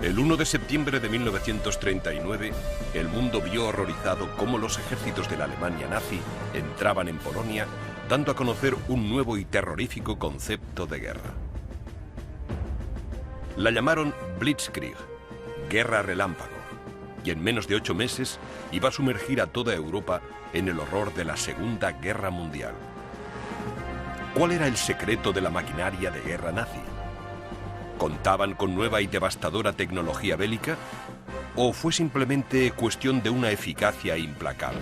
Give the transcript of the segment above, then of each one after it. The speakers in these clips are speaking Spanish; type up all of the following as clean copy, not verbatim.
El 1 de septiembre de 1939, el mundo vio horrorizado cómo los ejércitos de la Alemania nazi entraban en Polonia, dando a conocer un nuevo y terrorífico concepto de guerra. La llamaron Blitzkrieg, guerra relámpago, y en menos de 8 meses iba a sumergir a toda Europa en el horror de la Segunda Guerra Mundial. ¿Cuál era el secreto de la maquinaria de guerra nazi? ¿Contaban con nueva y devastadora tecnología bélica? ¿O fue simplemente cuestión de una eficacia implacable?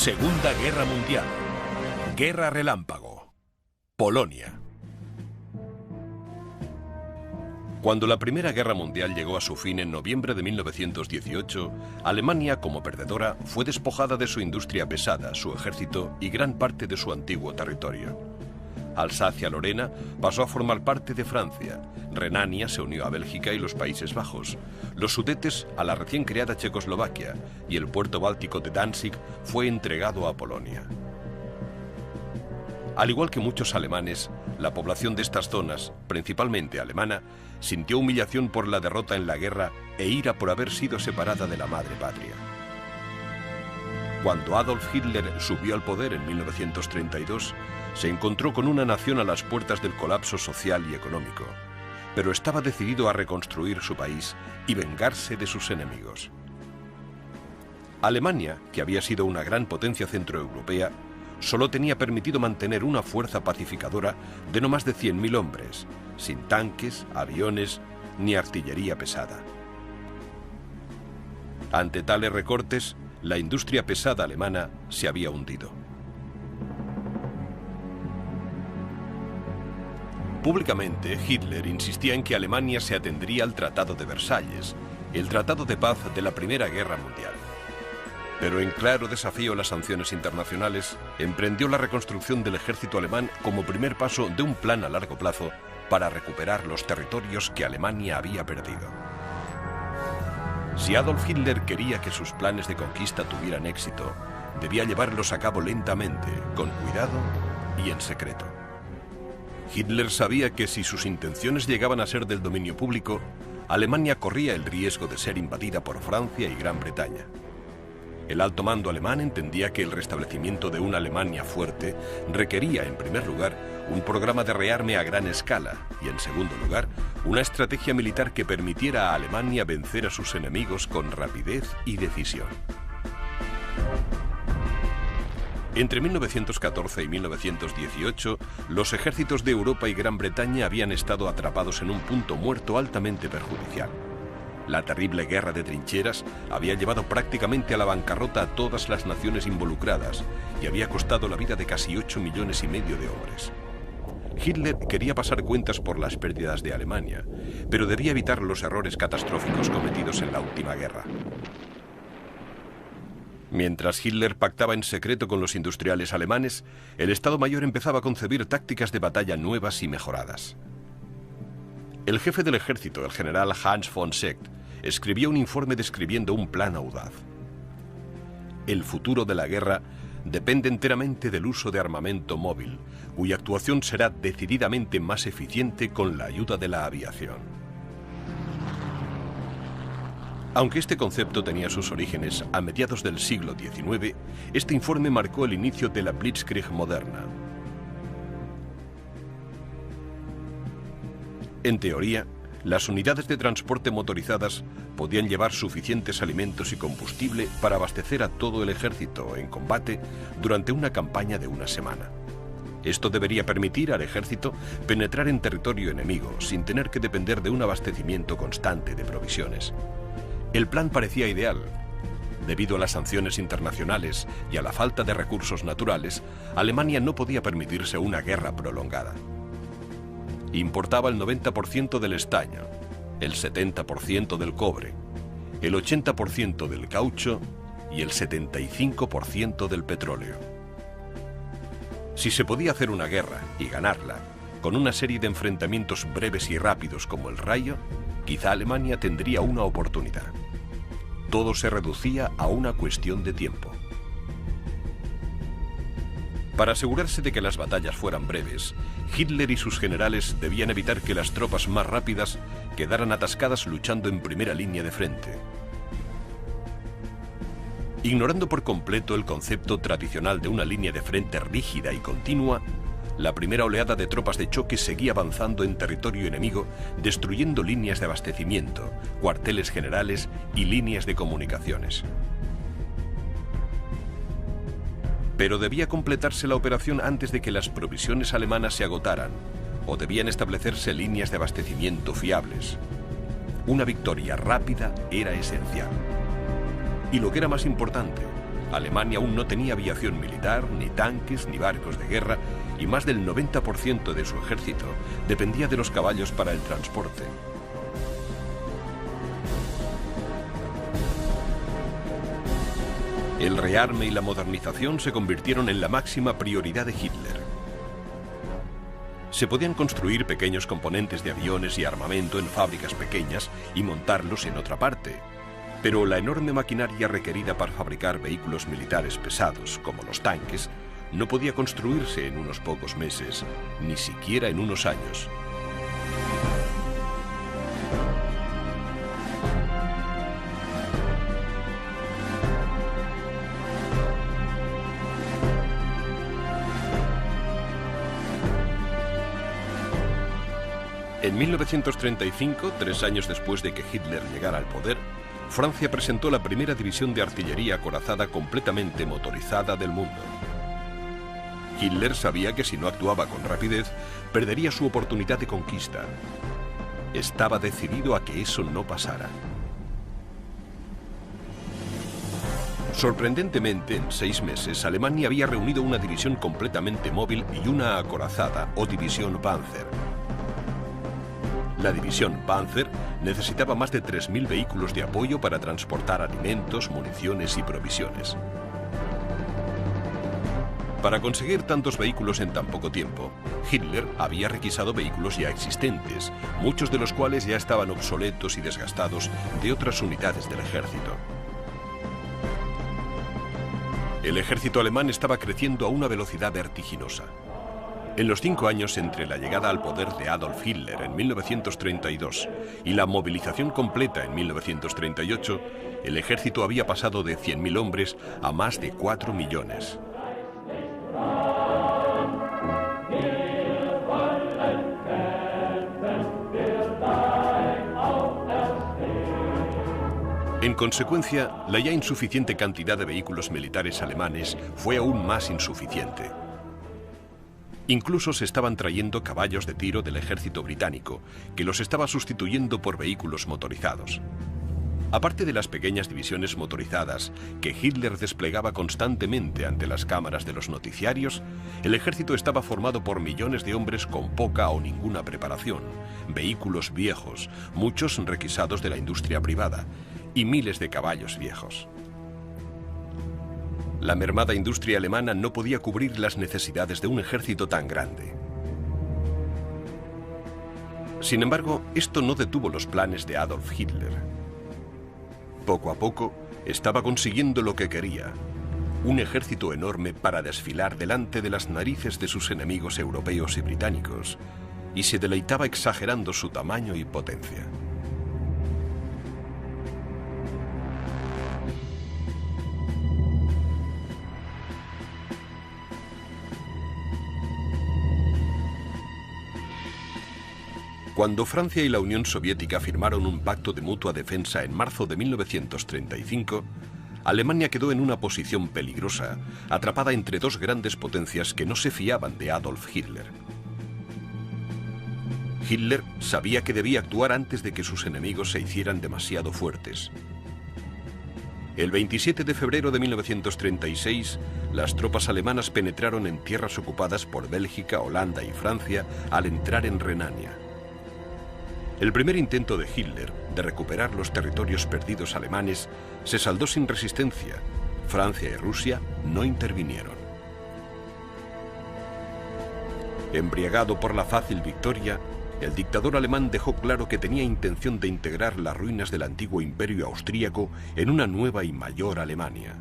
Segunda Guerra Mundial. Guerra relámpago. Polonia. Cuando la Primera Guerra Mundial llegó a su fin en noviembre de 1918, Alemania, como perdedora, fue despojada de su industria pesada, su ejército y gran parte de su antiguo territorio. Alsacia-Lorena pasó a formar parte de Francia, Renania se unió a Bélgica y los Países Bajos, los Sudetes a la recién creada Checoslovaquia y el puerto báltico de Danzig fue entregado a Polonia. Al igual que muchos alemanes, la población de estas zonas, principalmente alemana, sintió humillación por la derrota en la guerra e ira por haber sido separada de la madre patria. Cuando Adolf Hitler subió al poder en 1932, se encontró con una nación a las puertas del colapso social y económico, pero estaba decidido a reconstruir su país y vengarse de sus enemigos. Alemania, que había sido una gran potencia centroeuropea, solo tenía permitido mantener una fuerza pacificadora de no más de 100.000 hombres, sin tanques, aviones ni artillería pesada. Ante tales recortes, la industria pesada alemana se había hundido. Públicamente, Hitler insistía en que Alemania se atendría al Tratado de Versalles, el tratado de paz de la Primera Guerra Mundial. Pero en claro desafío a las sanciones internacionales, emprendió la reconstrucción del ejército alemán como primer paso de un plan a largo plazo para recuperar los territorios que Alemania había perdido. Si Adolf Hitler quería que sus planes de conquista tuvieran éxito, debía llevarlos a cabo lentamente, con cuidado y en secreto. Hitler sabía que si sus intenciones llegaban a ser del dominio público, Alemania corría el riesgo de ser invadida por Francia y Gran Bretaña. El alto mando alemán entendía que el restablecimiento de una Alemania fuerte requería, en primer lugar, un programa de rearme a gran escala y, en segundo lugar, una estrategia militar que permitiera a Alemania vencer a sus enemigos con rapidez y decisión. Entre 1914 y 1918, los ejércitos de Europa y Gran Bretaña habían estado atrapados en un punto muerto altamente perjudicial. La terrible guerra de trincheras había llevado prácticamente a la bancarrota a todas las naciones involucradas y había costado la vida de casi 8,5 millones de hombres. Hitler quería pasar cuentas por las pérdidas de Alemania, pero debía evitar los errores catastróficos cometidos en la última guerra. Mientras Hitler pactaba en secreto con los industriales alemanes, el Estado Mayor empezaba a concebir tácticas de batalla nuevas y mejoradas. El jefe del ejército, el general Hans von Seeckt, escribió un informe describiendo un plan audaz. El futuro de la guerra depende enteramente del uso de armamento móvil, cuya actuación será decididamente más eficiente con la ayuda de la aviación. Aunque este concepto tenía sus orígenes a mediados del siglo XIX, este informe marcó el inicio de la Blitzkrieg moderna. En teoría, las unidades de transporte motorizadas podían llevar suficientes alimentos y combustible para abastecer a todo el ejército en combate durante una campaña de una semana. Esto debería permitir al ejército penetrar en territorio enemigo sin tener que depender de un abastecimiento constante de provisiones. El plan parecía ideal. Debido a las sanciones internacionales y a la falta de recursos naturales, Alemania no podía permitirse una guerra prolongada. Importaba el 90% del estaño, el 70% del cobre, el 80% del caucho y el 75% del petróleo. Si se podía hacer una guerra y ganarla, con una serie de enfrentamientos breves y rápidos como el Rayo, quizá Alemania tendría una oportunidad. Todo se reducía a una cuestión de tiempo. Para asegurarse de que las batallas fueran breves, Hitler y sus generales debían evitar que las tropas más rápidas quedaran atascadas luchando en primera línea de frente. Ignorando por completo el concepto tradicional de una línea de frente rígida y continua, la primera oleada de tropas de choque seguía avanzando en territorio enemigo, destruyendo líneas de abastecimiento, cuarteles generales y líneas de comunicaciones. Pero debía completarse la operación antes de que las provisiones alemanas se agotaran, o debían establecerse líneas de abastecimiento fiables. Una victoria rápida era esencial. Y lo que era más importante, Alemania aún no tenía aviación militar, ni tanques, ni barcos de guerra, y más del 90% de su ejército dependía de los caballos para el transporte. El rearme y la modernización se convirtieron en la máxima prioridad de Hitler. Se podían construir pequeños componentes de aviones y armamento en fábricas pequeñas y montarlos en otra parte, pero la enorme maquinaria requerida para fabricar vehículos militares pesados, como los tanques, no podía construirse en unos pocos meses, ni siquiera en unos años. En 1935, 3 años después de que Hitler llegara al poder, Francia presentó la primera división de artillería acorazada completamente motorizada del mundo. Hitler sabía que si no actuaba con rapidez, perdería su oportunidad de conquista. Estaba decidido a que eso no pasara. Sorprendentemente, en 6 meses, Alemania había reunido una división completamente móvil y una acorazada, o división Panzer. La división Panzer necesitaba más de 3.000 vehículos de apoyo para transportar alimentos, municiones y provisiones. Para conseguir tantos vehículos en tan poco tiempo, Hitler había requisado vehículos ya existentes, muchos de los cuales ya estaban obsoletos y desgastados de otras unidades del ejército. El ejército alemán estaba creciendo a una velocidad vertiginosa. En los 5 años entre la llegada al poder de Adolf Hitler en 1932 y la movilización completa en 1938, el ejército había pasado de 100.000 hombres a más de 4 millones. En consecuencia, la ya insuficiente cantidad de vehículos militares alemanes fue aún más insuficiente. Incluso se estaban trayendo caballos de tiro del ejército británico, que los estaba sustituyendo por vehículos motorizados. Aparte de las pequeñas divisiones motorizadas que Hitler desplegaba constantemente ante las cámaras de los noticiarios, el ejército estaba formado por millones de hombres con poca o ninguna preparación, vehículos viejos, muchos requisados de la industria privada, y miles de caballos viejos. La mermada industria alemana no podía cubrir las necesidades de un ejército tan grande. Sin embargo, esto no detuvo los planes de Adolf Hitler. Poco a poco, estaba consiguiendo lo que quería: un ejército enorme para desfilar delante de las narices de sus enemigos europeos y británicos, y se deleitaba exagerando su tamaño y potencia. Cuando Francia y la Unión Soviética firmaron un pacto de mutua defensa en marzo de 1935, Alemania quedó en una posición peligrosa, atrapada entre dos grandes potencias que no se fiaban de Adolf Hitler. Hitler sabía que debía actuar antes de que sus enemigos se hicieran demasiado fuertes. El 27 de febrero de 1936, las tropas alemanas penetraron en tierras ocupadas por Bélgica, Holanda y Francia al entrar en Renania. El primer intento de Hitler de recuperar los territorios perdidos alemanes se saldó sin resistencia. Francia y Rusia no intervinieron. Embriagado por la fácil victoria, el dictador alemán dejó claro que tenía intención de integrar las ruinas del antiguo imperio austríaco en una nueva y mayor Alemania.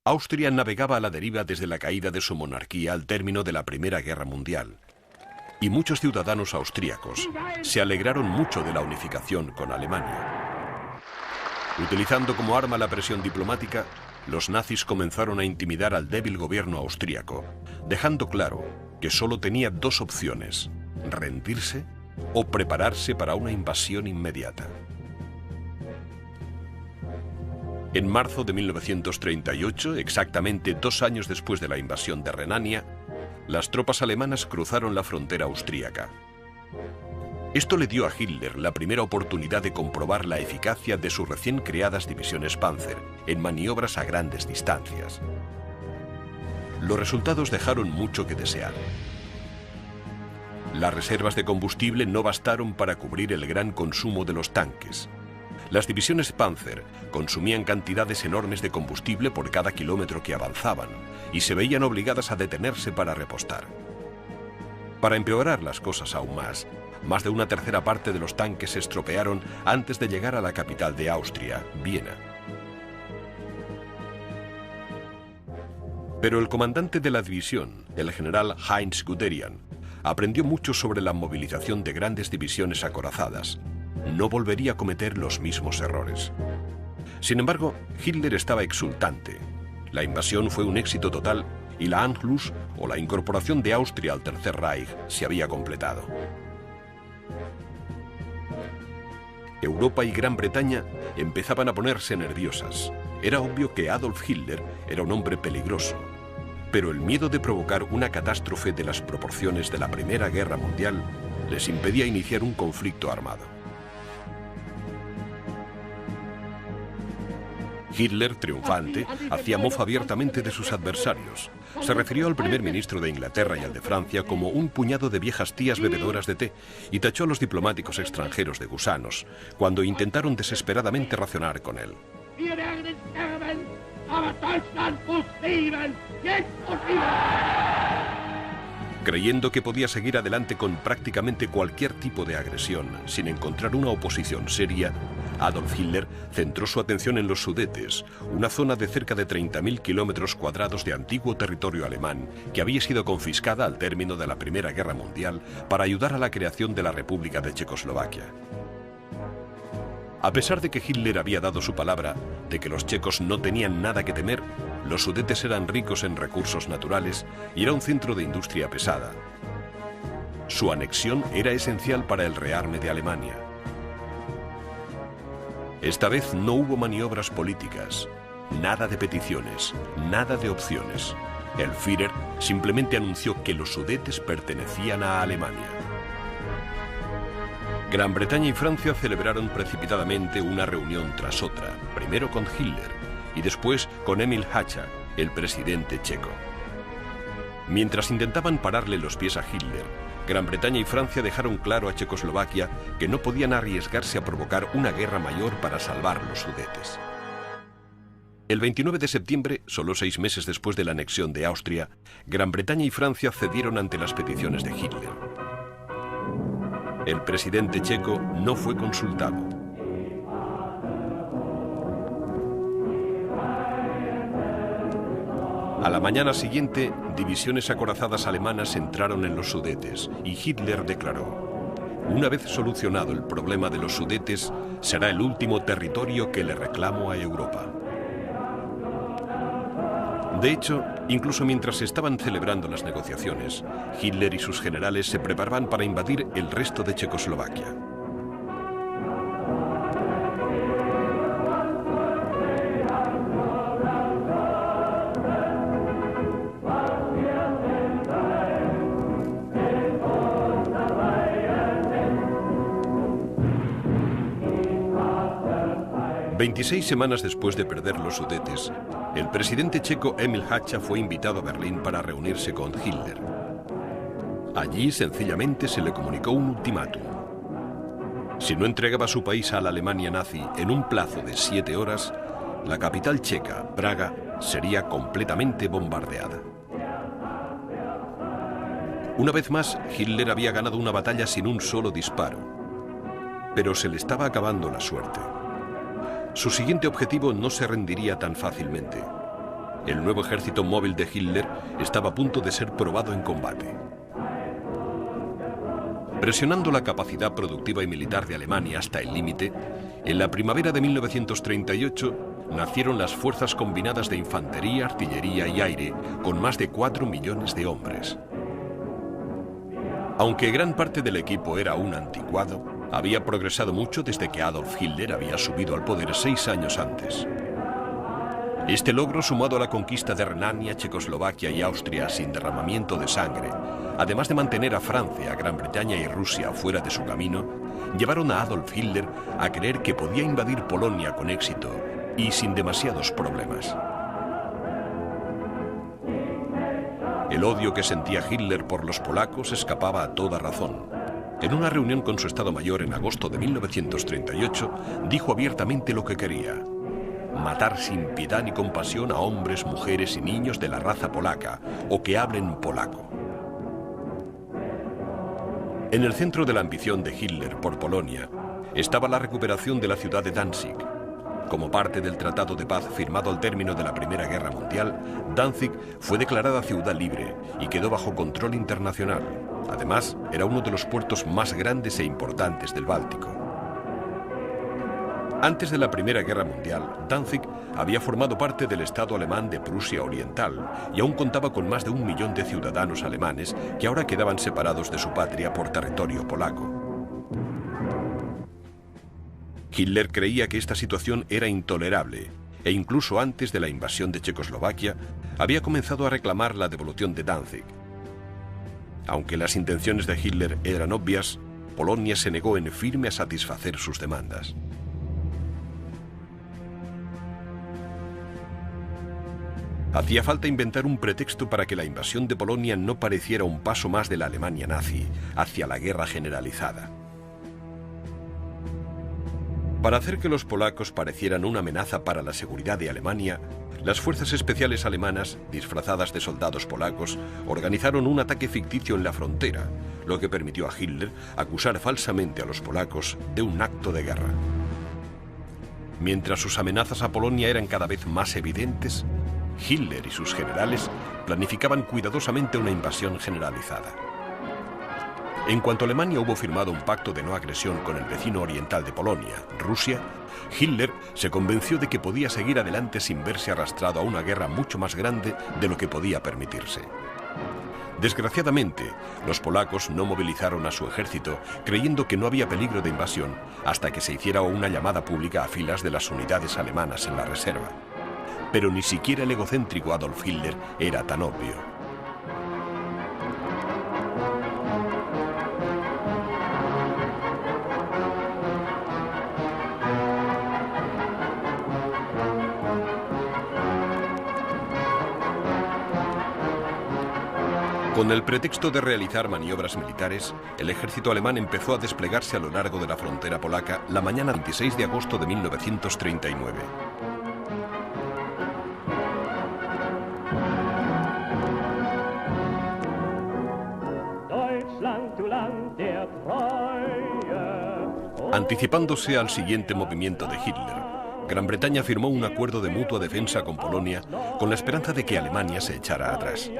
Austria navegaba a la deriva desde la caída de su monarquía al término de la Primera Guerra Mundial, y muchos ciudadanos austríacos se alegraron mucho de la unificación con Alemania. Utilizando como arma la presión diplomática, los nazis comenzaron a intimidar al débil gobierno austríaco, dejando claro que solo tenía dos opciones: rendirse o prepararse para una invasión inmediata. En marzo de 1938, exactamente 2 años después de la invasión de Renania, las tropas alemanas cruzaron la frontera austríaca. Esto le dio a Hitler la primera oportunidad de comprobar la eficacia de sus recién creadas divisiones Panzer en maniobras a grandes distancias. Los resultados dejaron mucho que desear. Las reservas de combustible no bastaron para cubrir el gran consumo de los tanques. Las divisiones Panzer consumían cantidades enormes de combustible por cada kilómetro que avanzaban y se veían obligadas a detenerse para repostar. Para empeorar las cosas aún más de una tercera parte de los tanques se estropearon antes de llegar a la capital de Austria, Viena. Pero el comandante de la división, el general Heinz Guderian, aprendió mucho sobre la movilización de grandes divisiones acorazadas. No volvería a cometer los mismos errores. Sin embargo, Hitler estaba exultante. La invasión fue un éxito total y la Anschluss, o la incorporación de Austria al Tercer Reich, se había completado. Europa y Gran Bretaña empezaban a ponerse nerviosas. Era obvio que Adolf Hitler era un hombre peligroso, pero el miedo de provocar una catástrofe de las proporciones de la Primera Guerra Mundial les impedía iniciar un conflicto armado. Hitler, triunfante, hacía mofa abiertamente de sus adversarios. Se refirió al primer ministro de Inglaterra y al de Francia como un puñado de viejas tías bebedoras de té y tachó a los diplomáticos extranjeros de gusanos cuando intentaron desesperadamente razonar con él. Creyendo que podía seguir adelante con prácticamente cualquier tipo de agresión sin encontrar una oposición seria, Adolf Hitler centró su atención en los Sudetes, una zona de cerca de 30.000 kilómetros cuadrados de antiguo territorio alemán que había sido confiscada al término de la Primera Guerra Mundial para ayudar a la creación de la República de Checoslovaquia. A pesar de que Hitler había dado su palabra de que los checos no tenían nada que temer, los Sudetes eran ricos en recursos naturales y era un centro de industria pesada. Su anexión era esencial para el rearme de Alemania. Esta vez no hubo maniobras políticas, nada de peticiones, nada de opciones. El Führer simplemente anunció que los Sudetes pertenecían a Alemania. Gran Bretaña y Francia celebraron precipitadamente una reunión tras otra, primero con Hitler y después con Emil Hácha, el presidente checo. Mientras intentaban pararle los pies a Hitler, Gran Bretaña y Francia dejaron claro a Checoslovaquia que no podían arriesgarse a provocar una guerra mayor para salvar los Sudetes. El 29 de septiembre, solo 6 meses después de la anexión de Austria, Gran Bretaña y Francia cedieron ante las peticiones de Hitler. El presidente checo no fue consultado. A la mañana siguiente, divisiones acorazadas alemanas entraron en los Sudetes y Hitler declaró: una vez solucionado el problema de los Sudetes, será el último territorio que le reclamo a Europa. De hecho, incluso mientras estaban celebrando las negociaciones, Hitler y sus generales se preparaban para invadir el resto de Checoslovaquia. 26 semanas después de perder los Sudetes, el presidente checo Emil Hácha fue invitado a Berlín para reunirse con Hitler. Allí sencillamente se le comunicó un ultimátum. Si no entregaba su país a la Alemania nazi en un plazo de 7 horas, la capital checa, Praga, sería completamente bombardeada. Una vez más, Hitler había ganado una batalla sin un solo disparo, pero se le estaba acabando la suerte. Su siguiente objetivo no se rendiría tan fácilmente. El nuevo ejército móvil de Hitler estaba a punto de ser probado en combate. Presionando la capacidad productiva y militar de Alemania hasta el límite, en la primavera de 1938 nacieron las Fuerzas Combinadas de Infantería, Artillería y Aire, con más de 4 millones de hombres. Aunque gran parte del equipo era un anticuado, había progresado mucho desde que Adolf Hitler había subido al poder 6 años antes. Este logro, sumado a la conquista de Renania, Checoslovaquia y Austria sin derramamiento de sangre, además de mantener a Francia, Gran Bretaña y Rusia fuera de su camino, llevaron a Adolf Hitler a creer que podía invadir Polonia con éxito y sin demasiados problemas. El odio que sentía Hitler por los polacos escapaba a toda razón. En una reunión con su Estado Mayor en agosto de 1938, dijo abiertamente lo que quería: matar sin piedad ni compasión a hombres, mujeres y niños de la raza polaca o que hablen polaco. En el centro de la ambición de Hitler por Polonia estaba la recuperación de la ciudad de Danzig. Como parte del Tratado de Paz firmado al término de la Primera Guerra Mundial, Danzig fue declarada ciudad libre y quedó bajo control internacional. Además, era uno de los puertos más grandes e importantes del Báltico. Antes de la Primera Guerra Mundial, Danzig había formado parte del Estado alemán de Prusia Oriental y aún contaba con más de 1 millón de ciudadanos alemanes que ahora quedaban separados de su patria por territorio polaco. Hitler creía que esta situación era intolerable e incluso antes de la invasión de Checoslovaquia había comenzado a reclamar la devolución de Danzig. Aunque las intenciones de Hitler eran obvias, Polonia se negó en firme a satisfacer sus demandas. Hacía falta inventar un pretexto para que la invasión de Polonia no pareciera un paso más de la Alemania nazi hacia la guerra generalizada. Para hacer que los polacos parecieran una amenaza para la seguridad de Alemania, las fuerzas especiales alemanas, disfrazadas de soldados polacos, organizaron un ataque ficticio en la frontera, lo que permitió a Hitler acusar falsamente a los polacos de un acto de guerra. Mientras sus amenazas a Polonia eran cada vez más evidentes, Hitler y sus generales planificaban cuidadosamente una invasión generalizada. En cuanto Alemania hubo firmado un pacto de no agresión con el vecino oriental de Polonia, Rusia, Hitler se convenció de que podía seguir adelante sin verse arrastrado a una guerra mucho más grande de lo que podía permitirse. Desgraciadamente, los polacos no movilizaron a su ejército creyendo que no había peligro de invasión hasta que se hiciera una llamada pública a filas de las unidades alemanas en la reserva. Pero ni siquiera el egocéntrico Adolf Hitler era tan obvio. Con el pretexto de realizar maniobras militares, el ejército alemán empezó a desplegarse a lo largo de la frontera polaca la mañana del 26 de agosto de 1939. Anticipándose al siguiente movimiento de Hitler, Gran Bretaña firmó un acuerdo de mutua defensa con Polonia con la esperanza de que Alemania se echara atrás.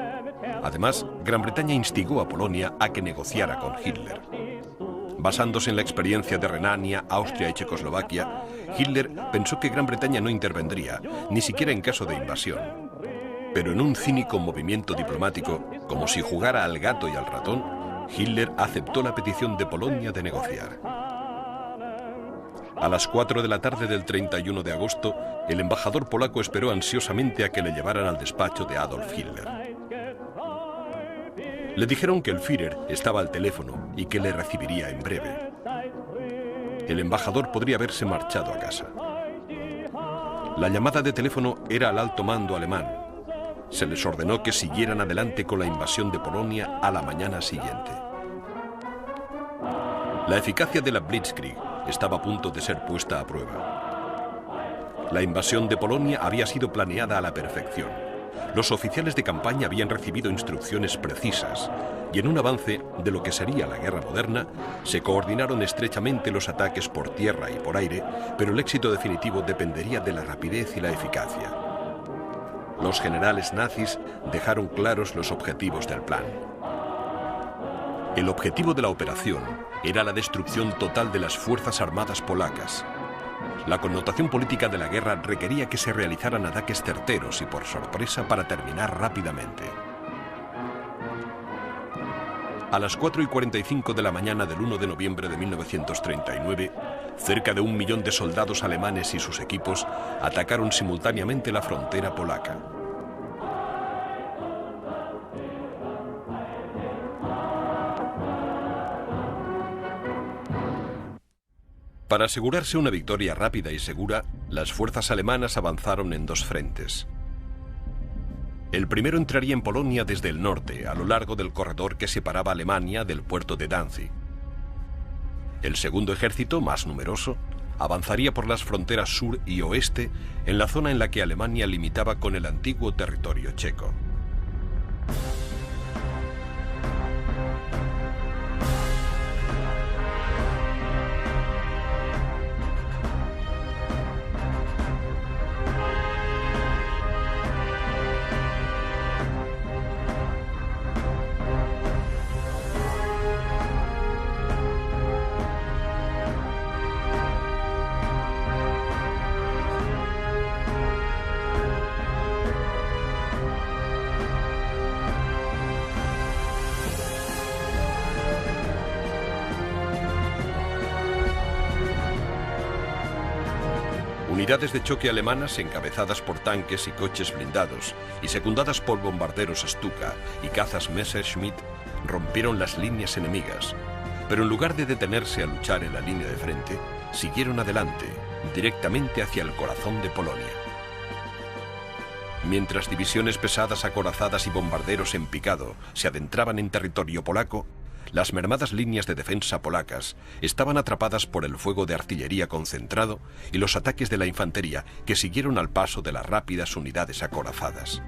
Además, Gran Bretaña instigó a Polonia a que negociara con Hitler. Basándose en la experiencia de Renania, Austria y Checoslovaquia, Hitler pensó que Gran Bretaña no intervendría, ni siquiera en caso de invasión. Pero en un cínico movimiento diplomático, como si jugara al gato y al ratón, Hitler aceptó la petición de Polonia de negociar. A las 4 de la tarde del 31 de agosto, el embajador polaco esperó ansiosamente a que le llevaran al despacho de Adolf Hitler. Le dijeron que el Führer estaba al teléfono y que le recibiría en breve. El embajador podría haberse marchado a casa. La llamada de teléfono era al alto mando alemán. Se les ordenó que siguieran adelante con la invasión de Polonia a la mañana siguiente. La eficacia de la Blitzkrieg estaba a punto de ser puesta a prueba. La invasión de Polonia había sido planeada a la perfección. Los oficiales de campaña habían recibido instrucciones precisas y en un avance de lo que sería la guerra moderna, se coordinaron estrechamente los ataques por tierra y por aire, pero el éxito definitivo dependería de la rapidez y la eficacia. Los generales nazis dejaron claros los objetivos del plan. El objetivo de la operación era la destrucción total de las fuerzas armadas polacas. La connotación política de la guerra requería que se realizaran ataques certeros y por sorpresa para terminar rápidamente. A las 4:45 de la mañana del 1 de noviembre de 1939, cerca de 1 millón de soldados alemanes y sus equipos atacaron simultáneamente la frontera polaca. Para asegurarse una victoria rápida y segura, las fuerzas alemanas avanzaron en dos frentes. El primero entraría en Polonia desde el norte, a lo largo del corredor que separaba a Alemania del puerto de Danzig. El segundo ejército, más numeroso, avanzaría por las fronteras sur y oeste en la zona en la que Alemania limitaba con el antiguo territorio checo. Unidades de choque alemanas encabezadas por tanques y coches blindados y secundadas por bombarderos Stuka y cazas Messerschmitt rompieron las líneas enemigas, pero en lugar de detenerse a luchar en la línea de frente, siguieron adelante, directamente hacia el corazón de Polonia. Mientras divisiones pesadas acorazadas y bombarderos en picado se adentraban en territorio polaco, las mermadas líneas de defensa polacas estaban atrapadas por el fuego de artillería concentrado y los ataques de la infantería que siguieron al paso de las rápidas unidades acorazadas.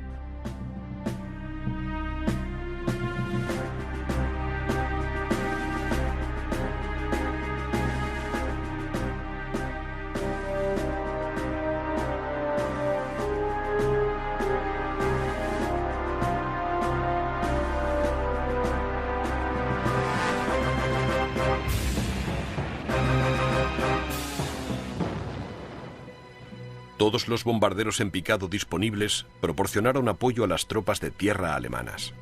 Todos los bombarderos en picado disponibles proporcionaron apoyo a las tropas de tierra alemanas.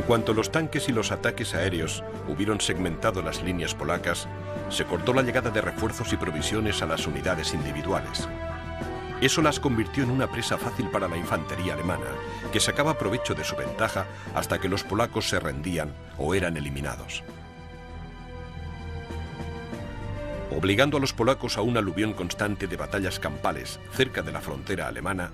En cuanto los tanques y los ataques aéreos hubieron segmentado las líneas polacas, se cortó la llegada de refuerzos y provisiones a las unidades individuales. Eso las convirtió en una presa fácil para la infantería alemana, que sacaba provecho de su ventaja hasta que los polacos se rendían o eran eliminados. Obligando a los polacos a un aluvión constante de batallas campales cerca de la frontera alemana,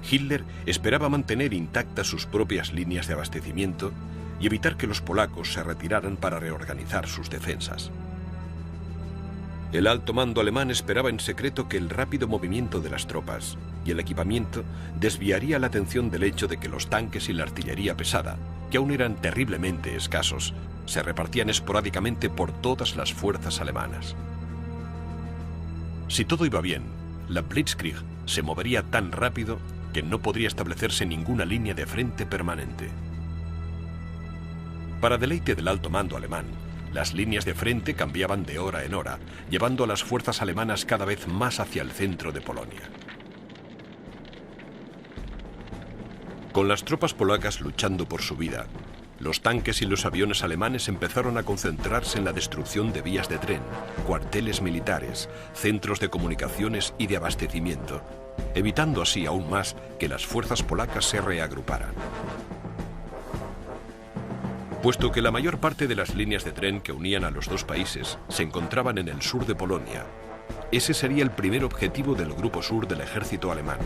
Hitler esperaba mantener intactas sus propias líneas de abastecimiento y evitar que los polacos se retiraran para reorganizar sus defensas. El alto mando alemán esperaba en secreto que el rápido movimiento de las tropas y el equipamiento desviaría la atención del hecho de que los tanques y la artillería pesada, que aún eran terriblemente escasos, se repartían esporádicamente por todas las fuerzas alemanas. Si todo iba bien, la Blitzkrieg se movería tan rápido que no podría establecerse ninguna línea de frente permanente. Para deleite del alto mando alemán, las líneas de frente cambiaban de hora en hora, llevando a las fuerzas alemanas cada vez más hacia el centro de Polonia. Con las tropas polacas luchando por su vida, los tanques y los aviones alemanes empezaron a concentrarse en la destrucción de vías de tren, cuarteles militares, centros de comunicaciones y de abastecimiento, evitando así aún más que las fuerzas polacas se reagruparan. Puesto que la mayor parte de las líneas de tren que unían a los dos países se encontraban en el sur de Polonia, ese sería el primer objetivo del Grupo Sur del ejército alemán.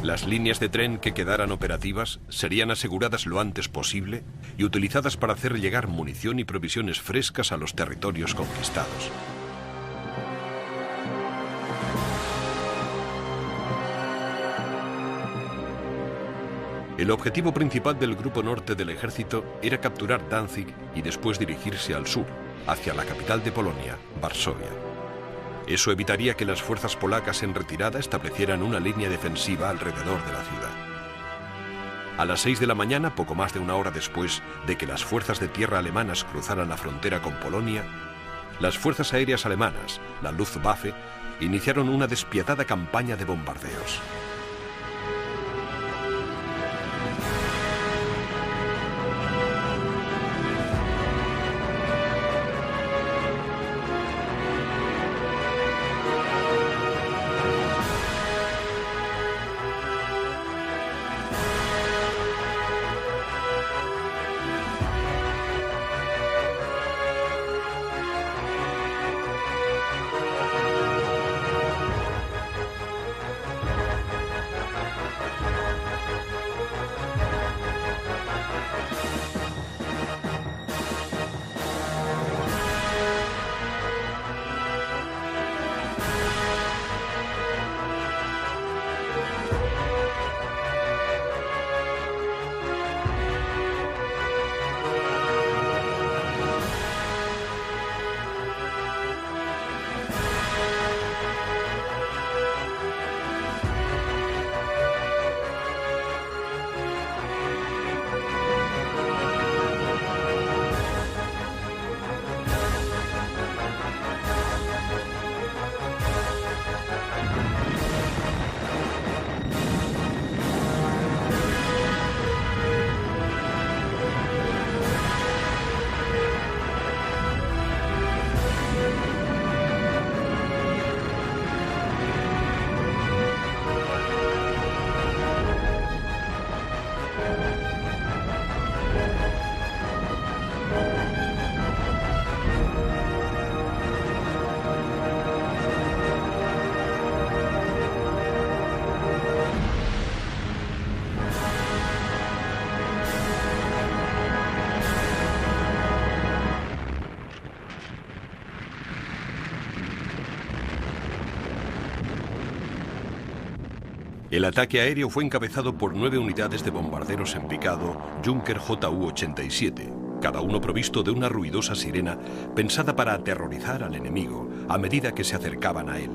Las líneas de tren que quedaran operativas serían aseguradas lo antes posible y utilizadas para hacer llegar munición y provisiones frescas a los territorios conquistados. El objetivo principal del Grupo Norte del ejército era capturar Danzig y después dirigirse al sur, hacia la capital de Polonia, Varsovia. Eso evitaría que las fuerzas polacas en retirada establecieran una línea defensiva alrededor de la ciudad. A las 6 de la mañana, poco más de una hora después de que las fuerzas de tierra alemanas cruzaran la frontera con Polonia, las fuerzas aéreas alemanas, la Luftwaffe, iniciaron una despiadada campaña de bombardeos. El ataque aéreo fue encabezado por 9 unidades de bombarderos en picado Junker Ju-87, cada uno provisto de una ruidosa sirena pensada para aterrorizar al enemigo a medida que se acercaban a él.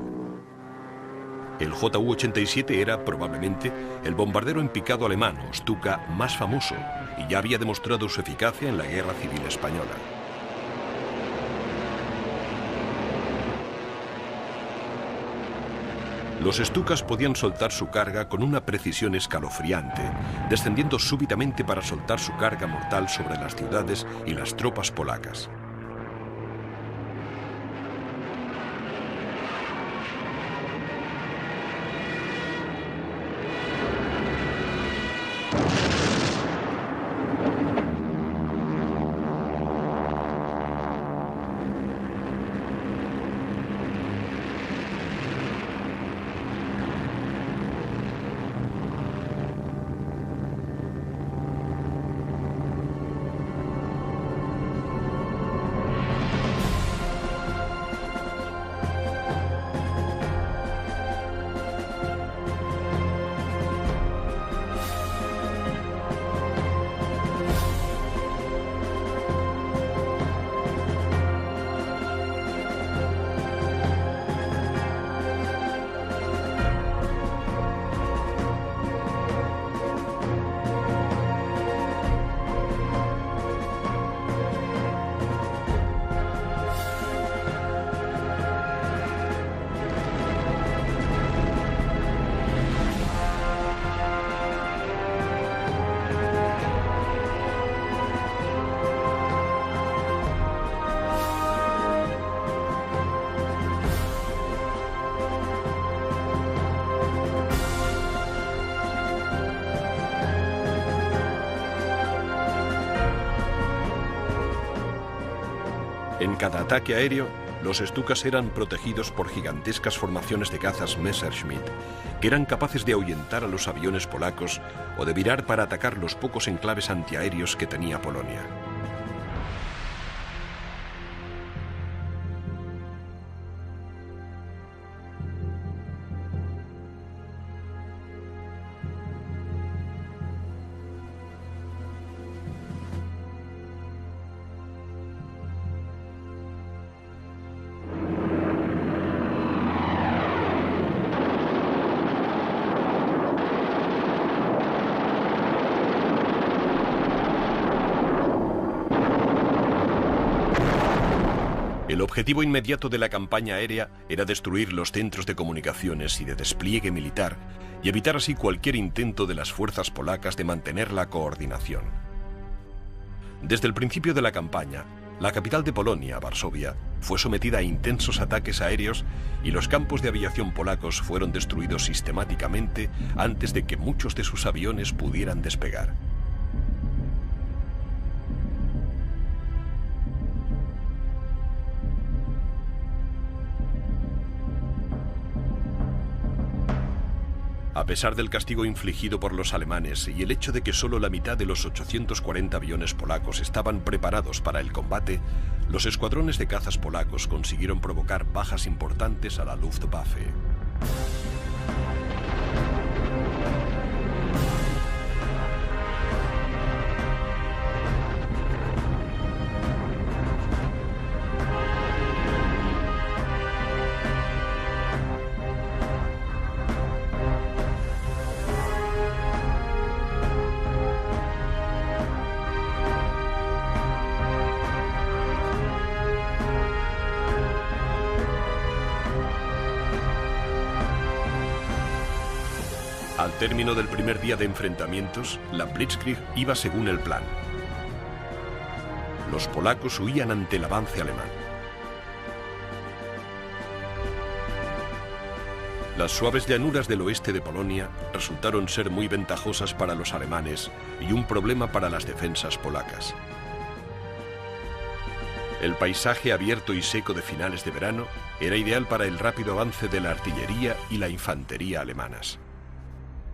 El Ju-87 era, probablemente, el bombardero en picado alemán o Stuka más famoso y ya había demostrado su eficacia en la Guerra Civil Española. Los Stukas podían soltar su carga con una precisión escalofriante, descendiendo súbitamente para soltar su carga mortal sobre las ciudades y las tropas polacas. En cada ataque aéreo, los Stukas eran protegidos por gigantescas formaciones de cazas Messerschmitt, que eran capaces de ahuyentar a los aviones polacos o de virar para atacar los pocos enclaves antiaéreos que tenía Polonia. El objetivo inmediato de la campaña aérea era destruir los centros de comunicaciones y de despliegue militar y evitar así cualquier intento de las fuerzas polacas de mantener la coordinación. Desde el principio de la campaña, la capital de Polonia, Varsovia, fue sometida a intensos ataques aéreos y los campos de aviación polacos fueron destruidos sistemáticamente antes de que muchos de sus aviones pudieran despegar. A pesar del castigo infligido por los alemanes y el hecho de que solo la mitad de los 840 aviones polacos estaban preparados para el combate, los escuadrones de cazas polacos consiguieron provocar bajas importantes a la Luftwaffe. Al término del primer día de enfrentamientos, la Blitzkrieg iba según el plan. Los polacos huían ante el avance alemán. Las suaves llanuras del oeste de Polonia resultaron ser muy ventajosas para los alemanes y un problema para las defensas polacas. El paisaje abierto y seco de finales de verano era ideal para el rápido avance de la artillería y la infantería alemanas.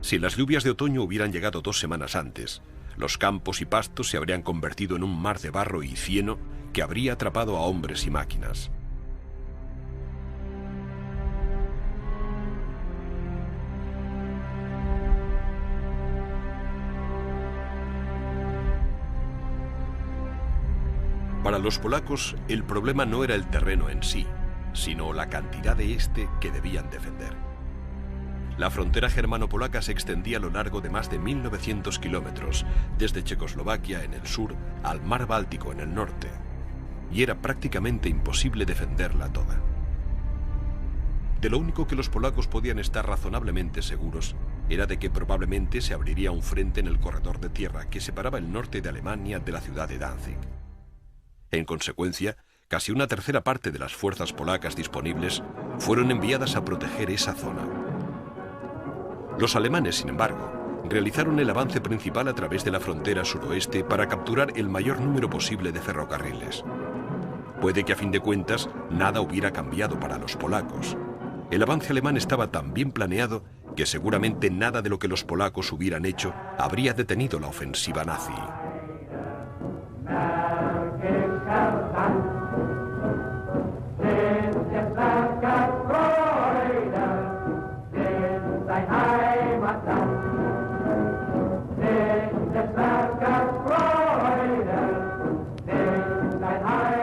Si las lluvias de otoño hubieran llegado 2 semanas antes, los campos y pastos se habrían convertido en un mar de barro y cieno que habría atrapado a hombres y máquinas. Para los polacos, el problema no era el terreno en sí, sino la cantidad de este que debían defender. La frontera germano-polaca se extendía a lo largo de más de 1900 kilómetros, desde Checoslovaquia en el sur al mar Báltico en el norte, y era prácticamente imposible defenderla toda. De lo único que los polacos podían estar razonablemente seguros era de que probablemente se abriría un frente en el corredor de tierra que separaba el norte de Alemania de la ciudad de Danzig. En consecuencia, casi una tercera parte de las fuerzas polacas disponibles fueron enviadas a proteger esa zona. Los alemanes, sin embargo, realizaron el avance principal a través de la frontera suroeste para capturar el mayor número posible de ferrocarriles. Puede que a fin de cuentas nada hubiera cambiado para los polacos. El avance alemán estaba tan bien planeado que seguramente nada de lo que los polacos hubieran hecho habría detenido la ofensiva nazi.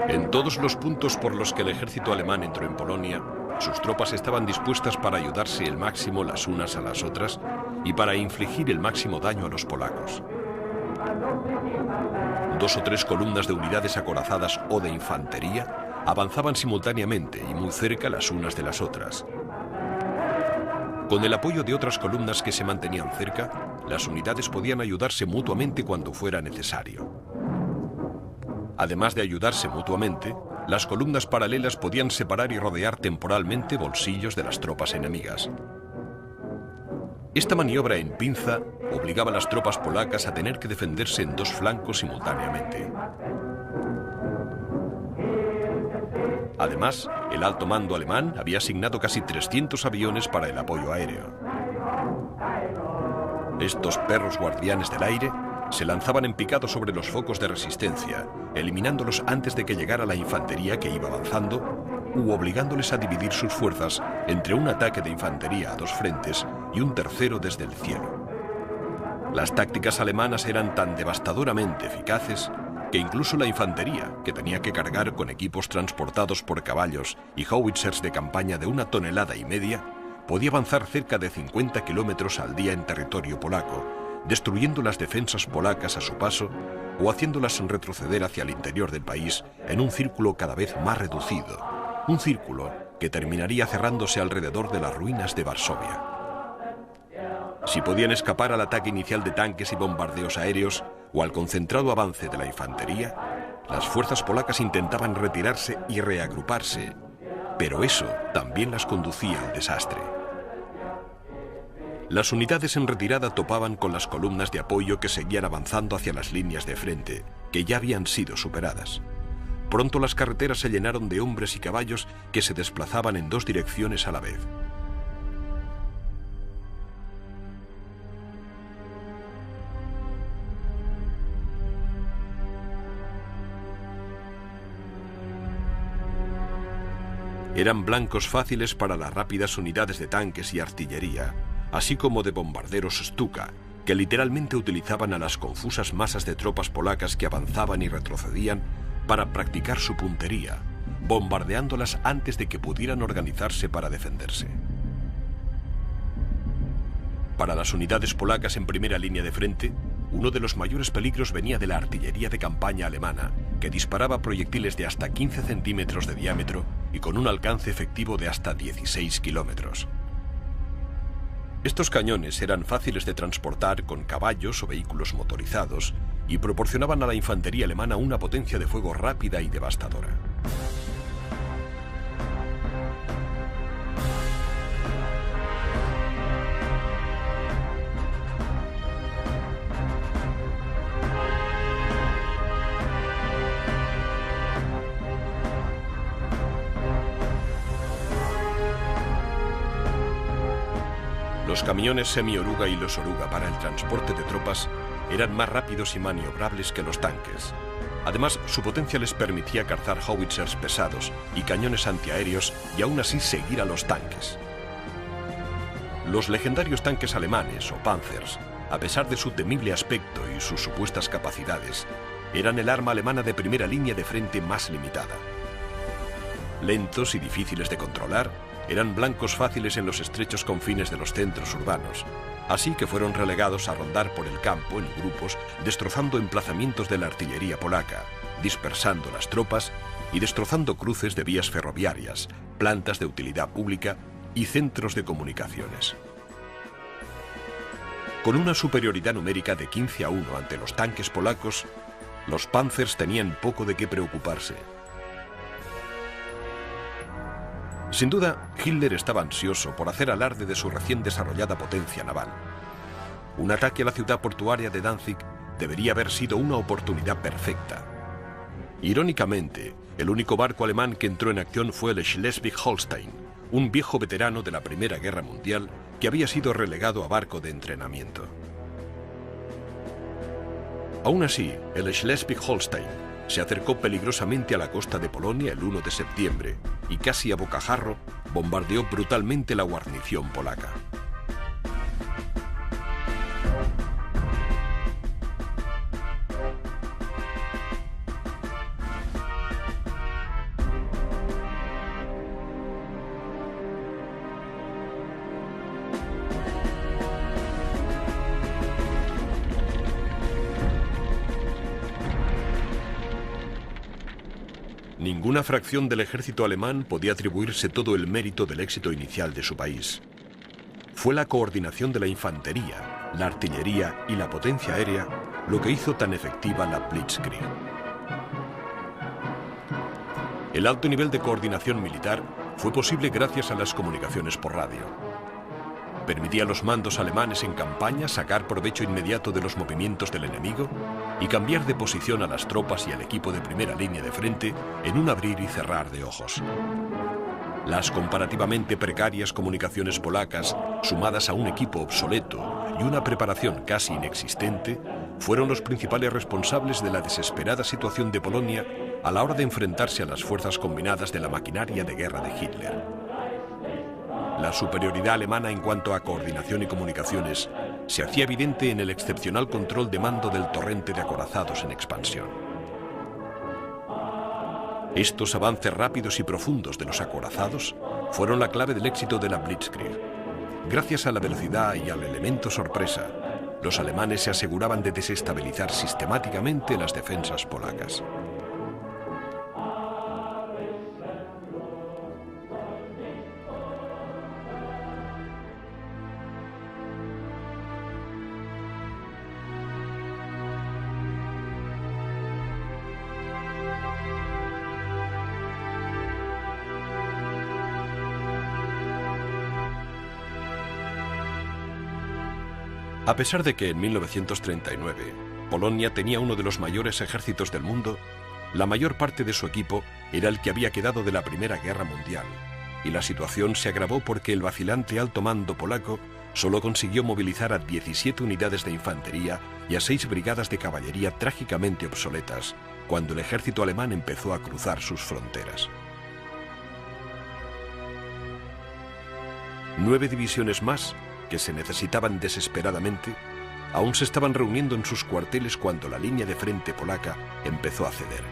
En todos los puntos por los que el ejército alemán entró en Polonia, sus tropas estaban dispuestas para ayudarse el máximo las unas a las otras y para infligir el máximo daño a los polacos. 2 o 3 columnas de unidades acorazadas o de infantería avanzaban simultáneamente y muy cerca las unas de las otras. Con el apoyo de otras columnas que se mantenían cerca, las unidades podían ayudarse mutuamente cuando fuera necesario. Además de ayudarse mutuamente, las columnas paralelas podían separar y rodear temporalmente bolsillos de las tropas enemigas. Esta maniobra en pinza obligaba a las tropas polacas a tener que defenderse en 2 flancos simultáneamente. Además, el alto mando alemán había asignado casi 300 aviones para el apoyo aéreo. Estos perros guardianes del aire se lanzaban en picado sobre los focos de resistencia, eliminándolos antes de que llegara la infantería que iba avanzando, u obligándoles a dividir sus fuerzas entre un ataque de infantería a dos frentes y un tercero desde el cielo. Las tácticas alemanas eran tan devastadoramente eficaces que incluso la infantería, que tenía que cargar con equipos transportados por caballos y howitzers de campaña de 1,5 toneladas, podía avanzar cerca de 50 kilómetros al día en territorio polaco, destruyendo las defensas polacas a su paso o haciéndolas retroceder hacia el interior del país en un círculo cada vez más reducido, un círculo que terminaría cerrándose alrededor de las ruinas de Varsovia. Si podían escapar al ataque inicial de tanques y bombardeos aéreos o al concentrado avance de la infantería, las fuerzas polacas intentaban retirarse y reagruparse, pero eso también las conducía al desastre. Las unidades en retirada topaban con las columnas de apoyo que seguían avanzando hacia las líneas de frente, que ya habían sido superadas. Pronto las carreteras se llenaron de hombres y caballos que se desplazaban en dos direcciones a la vez. Eran blancos fáciles para las rápidas unidades de tanques y artillería, así como de bombarderos Stuka, que literalmente utilizaban a las confusas masas de tropas polacas que avanzaban y retrocedían para practicar su puntería, bombardeándolas antes de que pudieran organizarse para defenderse. Para las unidades polacas en primera línea de frente, uno de los mayores peligros venía de la artillería de campaña alemana, que disparaba proyectiles de hasta 15 centímetros de diámetro y con un alcance efectivo de hasta 16 kilómetros. Estos cañones eran fáciles de transportar con caballos o vehículos motorizados y proporcionaban a la infantería alemana una potencia de fuego rápida y devastadora. Los camiones semi-oruga y los oruga para el transporte de tropas eran más rápidos y maniobrables que los tanques. Además, su potencia les permitía cazar howitzers pesados y cañones antiaéreos y aún así seguir a los tanques. Los legendarios tanques alemanes o Panzers, a pesar de su temible aspecto y sus supuestas capacidades, eran el arma alemana de primera línea de frente más limitada. Lentos y difíciles de controlar, eran blancos fáciles en los estrechos confines de los centros urbanos, así que fueron relegados a rondar por el campo en grupos, destrozando emplazamientos de la artillería polaca, dispersando las tropas y destrozando cruces de vías ferroviarias, plantas de utilidad pública y centros de comunicaciones. Con una superioridad numérica de 15-1 ante los tanques polacos, los Panzers tenían poco de qué preocuparse. Sin duda, Hitler estaba ansioso por hacer alarde de su recién desarrollada potencia naval. Un ataque a la ciudad portuaria de Danzig debería haber sido una oportunidad perfecta. Irónicamente, el único barco alemán que entró en acción fue el Schleswig-Holstein, un viejo veterano de la Primera Guerra Mundial que había sido relegado a barco de entrenamiento. Aún así, el Schleswig-Holstein se acercó peligrosamente a la costa de Polonia el 1 de septiembre y casi a bocajarro bombardeó brutalmente la guarnición polaca. Ninguna fracción del ejército alemán podía atribuirse todo el mérito del éxito inicial de su país. Fue la coordinación de la infantería, la artillería y la potencia aérea lo que hizo tan efectiva la Blitzkrieg. El alto nivel de coordinación militar fue posible gracias a las comunicaciones por radio. Permitía a los mandos alemanes en campaña sacar provecho inmediato de los movimientos del enemigo y cambiar de posición a las tropas y al equipo de primera línea de frente en un abrir y cerrar de ojos. Las comparativamente precarias comunicaciones polacas, sumadas a un equipo obsoleto y una preparación casi inexistente, fueron los principales responsables de la desesperada situación de Polonia a la hora de enfrentarse a las fuerzas combinadas de la maquinaria de guerra de Hitler. La superioridad alemana en cuanto a coordinación y comunicaciones se hacía evidente en el excepcional control de mando del torrente de acorazados en expansión. Estos avances rápidos y profundos de los acorazados fueron la clave del éxito de la Blitzkrieg. Gracias a la velocidad y al elemento sorpresa, los alemanes se aseguraban de desestabilizar sistemáticamente las defensas polacas. A pesar de que en 1939 Polonia tenía uno de los mayores ejércitos del mundo, la mayor parte de su equipo era el que había quedado de la Primera Guerra Mundial, y la situación se agravó porque el vacilante alto mando polaco solo consiguió movilizar a 17 unidades de infantería y a 6 brigadas de caballería trágicamente obsoletas cuando el ejército alemán empezó a cruzar sus fronteras. 9 divisiones más, que se necesitaban desesperadamente, aún se estaban reuniendo en sus cuarteles cuando la línea de frente polaca empezó a ceder.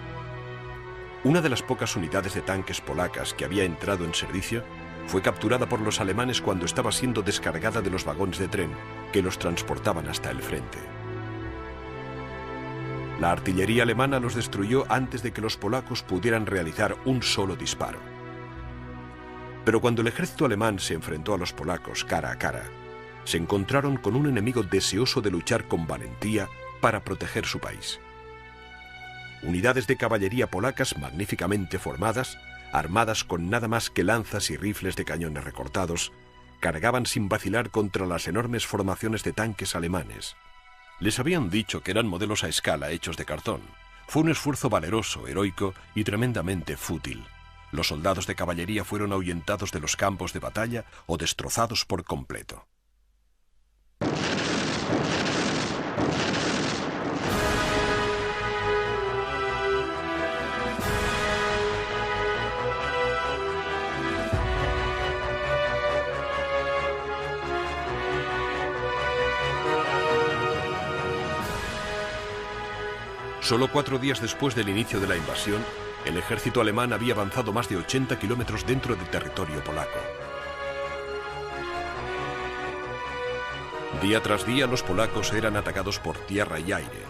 Una de las pocas unidades de tanques polacas que había entrado en servicio fue capturada por los alemanes cuando estaba siendo descargada de los vagones de tren que los transportaban hasta el frente. La artillería alemana los destruyó antes de que los polacos pudieran realizar un solo disparo. Pero cuando el ejército alemán se enfrentó a los polacos cara a cara, se encontraron con un enemigo deseoso de luchar con valentía para proteger su país. Unidades de caballería polacas magníficamente formadas, armadas con nada más que lanzas y rifles de cañones recortados, cargaban sin vacilar contra las enormes formaciones de tanques alemanes. Les habían dicho que eran modelos a escala hechos de cartón. Fue un esfuerzo valeroso, heroico y tremendamente fútil. Los soldados de caballería fueron ahuyentados de los campos de batalla o destrozados por completo. Solo 4 días después del inicio de la invasión, el ejército alemán había avanzado más de 80 kilómetros dentro del territorio polaco. Día tras día los polacos eran atacados por tierra y aire.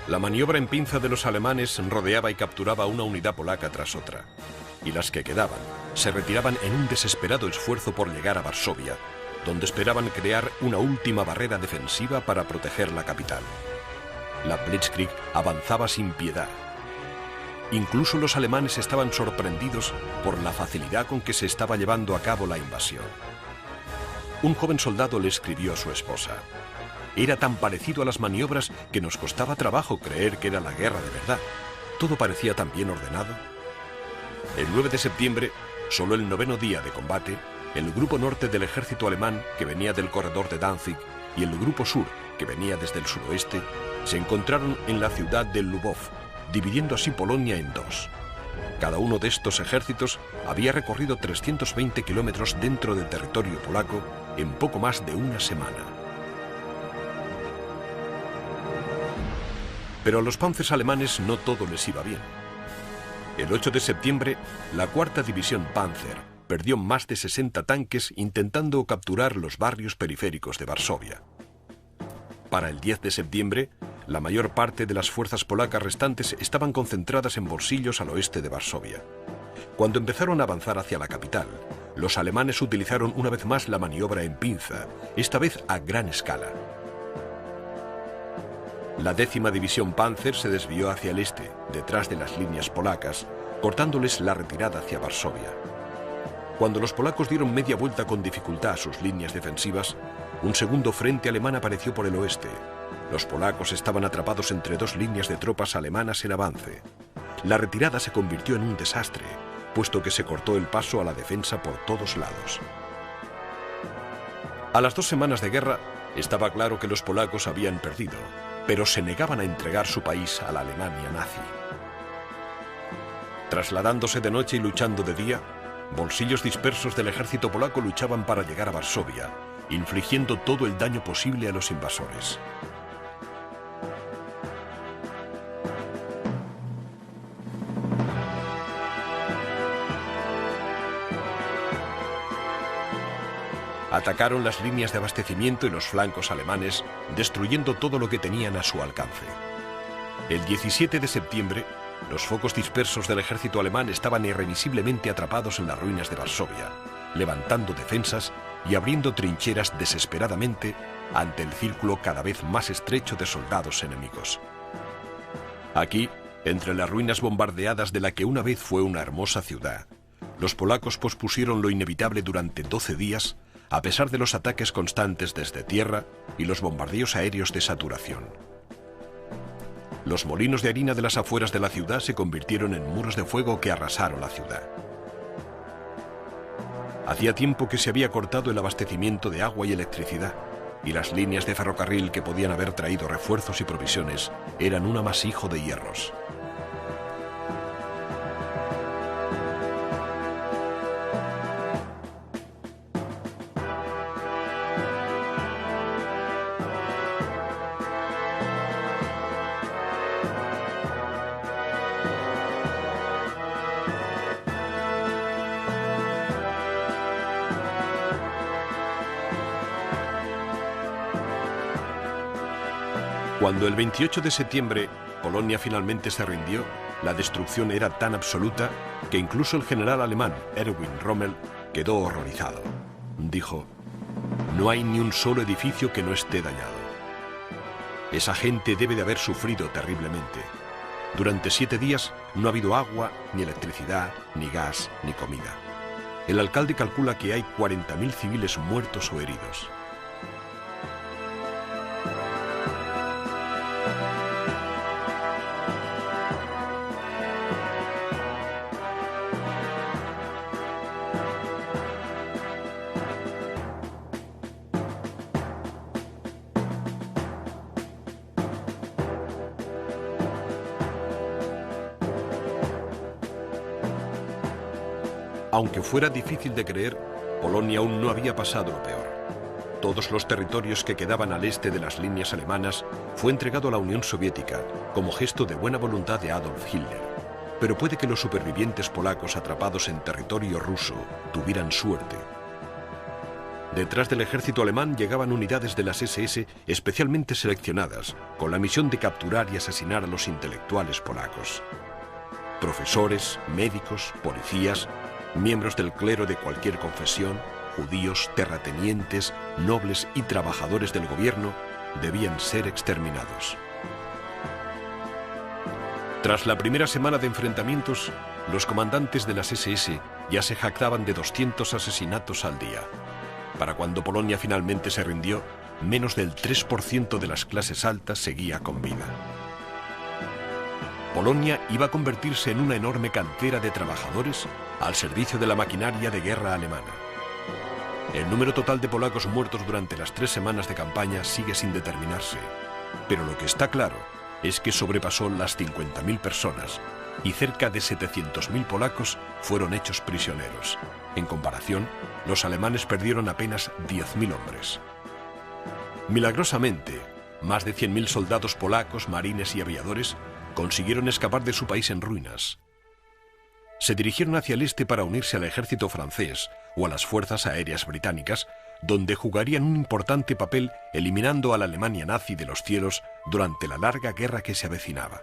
La maniobra en pinza de los alemanes rodeaba y capturaba una unidad polaca tras otra, y las que quedaban se retiraban en un desesperado esfuerzo por llegar a Varsovia, donde esperaban crear una última barrera defensiva para proteger la capital. La Blitzkrieg avanzaba sin piedad. Incluso los alemanes estaban sorprendidos por la facilidad con que se estaba llevando a cabo la invasión. Un joven soldado le escribió a su esposa: «Era tan parecido a las maniobras que nos costaba trabajo creer que era la guerra de verdad. Todo parecía tan bien ordenado». El 9 de septiembre, solo el 9º día de combate, el grupo norte del ejército alemán, que venía del corredor de Danzig, y el grupo sur, que venía desde el suroeste, se encontraron en la ciudad de Lubów, dividiendo así Polonia en dos. Cada uno de estos ejércitos había recorrido 320 kilómetros dentro del territorio polaco en poco más de una semana. Pero a los Panzers alemanes no todo les iba bien. El 8 de septiembre, la cuarta división Panzer perdió más de 60 tanques intentando capturar los barrios periféricos de Varsovia. Para el 10 de septiembre, la mayor parte de las fuerzas polacas restantes estaban concentradas en Bolsillos al oeste de Varsovia. Cuando empezaron a avanzar hacia la capital, los alemanes utilizaron una vez más la maniobra en pinza, esta vez a gran escala. La 10ª división Panzer se desvió hacia el este, detrás de las líneas polacas, cortándoles la retirada hacia Varsovia. Cuando los polacos dieron media vuelta con dificultad a sus líneas defensivas, un segundo frente alemán apareció por el oeste. Los polacos estaban atrapados entre dos líneas de tropas alemanas en avance. La retirada se convirtió en un desastre, puesto que se cortó el paso a la defensa por todos lados. A las 2 semanas de guerra, estaba claro que los polacos habían perdido, pero se negaban a entregar su país a la Alemania nazi. Trasladándose de noche y luchando de día, bolsillos dispersos del ejército polaco luchaban para llegar a Varsovia, infligiendo todo el daño posible a los invasores. Atacaron las líneas de abastecimiento y los flancos alemanes, destruyendo todo lo que tenían a su alcance. El 17 de septiembre, los focos dispersos del ejército alemán estaban irremisiblemente atrapados en las ruinas de Varsovia, levantando defensas y abriendo trincheras desesperadamente ante el círculo cada vez más estrecho de soldados enemigos. Aquí, entre las ruinas bombardeadas de la que una vez fue una hermosa ciudad, los polacos pospusieron lo inevitable durante 12 días, a pesar de los ataques constantes desde tierra y los bombardeos aéreos de saturación. Los molinos de harina de las afueras de la ciudad se convirtieron en muros de fuego que arrasaron la ciudad. Hacía tiempo que se había cortado el abastecimiento de agua y electricidad, y las líneas de ferrocarril que podían haber traído refuerzos y provisiones eran un amasijo de hierros. Cuando el 28 de septiembre Polonia finalmente se rindió, la destrucción era tan absoluta que incluso el general alemán Erwin Rommel quedó horrorizado. Dijo: "No hay ni un solo edificio que no esté dañado. Esa gente debe de haber sufrido terriblemente. Durante 7 días no ha habido agua, ni electricidad, ni gas, ni comida. El alcalde calcula que hay 40.000 civiles muertos o heridos". Aunque fuera difícil de creer, Polonia aún no había pasado lo peor. Todos los territorios que quedaban al este de las líneas alemanas fue entregado a la Unión Soviética como gesto de buena voluntad de Adolf Hitler. Pero puede que los supervivientes polacos atrapados en territorio ruso tuvieran suerte. Detrás del ejército alemán llegaban unidades de las SS especialmente seleccionadas, con la misión de capturar y asesinar a los intelectuales polacos. Profesores, médicos, policías, miembros del clero de cualquier confesión, judíos, terratenientes, nobles y trabajadores del gobierno debían ser exterminados. Tras la primera semana de enfrentamientos, los comandantes de las SS ya se jactaban de 200 asesinatos al día. Para cuando Polonia finalmente se rindió, menos del 3% de las clases altas seguía con vida. Polonia iba a convertirse en una enorme cantera de trabajadores al servicio de la maquinaria de guerra alemana. El número total de polacos muertos durante las 3 semanas de campaña sigue sin determinarse, pero lo que está claro es que sobrepasó las 50.000 personas y cerca de 700.000 polacos fueron hechos prisioneros. En comparación, los alemanes perdieron apenas 10.000 hombres. Milagrosamente, Más de 100.000 soldados polacos, marines y aviadores consiguieron escapar de su país en ruinas. Se dirigieron hacia el este para unirse al ejército francés o a las fuerzas aéreas británicas, donde jugarían un importante papel eliminando a la Alemania nazi de los cielos durante la larga guerra que se avecinaba.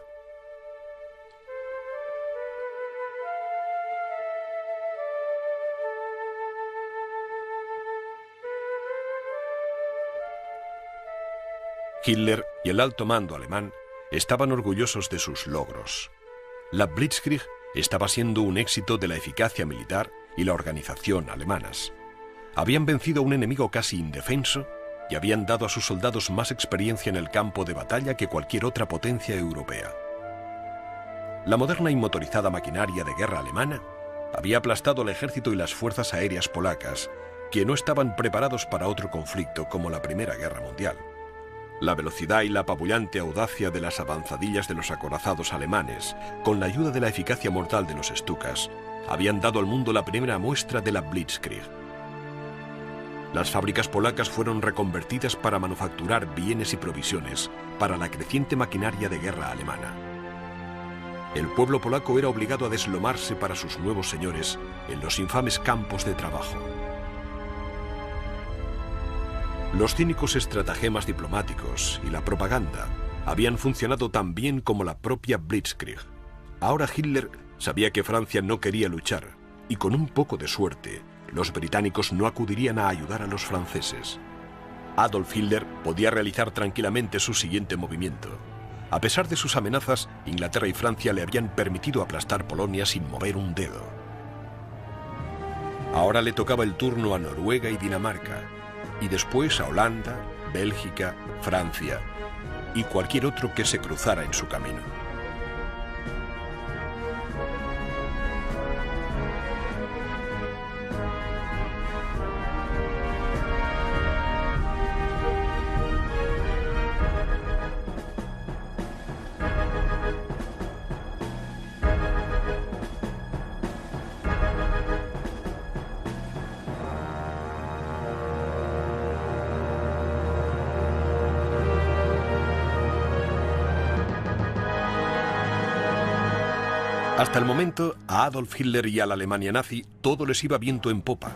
Hitler y el alto mando alemán estaban orgullosos de sus logros. La Blitzkrieg estaba siendo un éxito de la eficacia militar y la organización alemanas. Habían vencido a un enemigo casi indefenso y habían dado a sus soldados más experiencia en el campo de batalla que cualquier otra potencia europea. La moderna y motorizada maquinaria de guerra alemana había aplastado al ejército y las fuerzas aéreas polacas, que no estaban preparados para otro conflicto como la Primera Guerra Mundial. La velocidad y la apabullante audacia de las avanzadillas de los acorazados alemanes, con la ayuda de la eficacia mortal de los Stukas, habían dado al mundo la primera muestra de la Blitzkrieg. Las fábricas polacas fueron reconvertidas para manufacturar bienes y provisiones para la creciente maquinaria de guerra alemana. El pueblo polaco era obligado a deslomarse para sus nuevos señores en los infames campos de trabajo. Los cínicos estratagemas diplomáticos y la propaganda habían funcionado tan bien como la propia Blitzkrieg. Ahora Hitler sabía que Francia no quería luchar y con un poco de suerte los británicos no acudirían a ayudar a los franceses. Adolf Hitler podía realizar tranquilamente su siguiente movimiento. A pesar de sus amenazas, Inglaterra y Francia le habían permitido aplastar Polonia sin mover un dedo. Ahora le tocaba el turno a Noruega y Dinamarca, y después a Holanda, Bélgica, Francia y cualquier otro que se cruzara en su camino. Hasta el momento, a Adolf Hitler y a la Alemania nazi todo les iba viento en popa.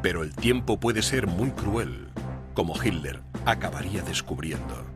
Pero el tiempo puede ser muy cruel, como Hitler acabaría descubriendo.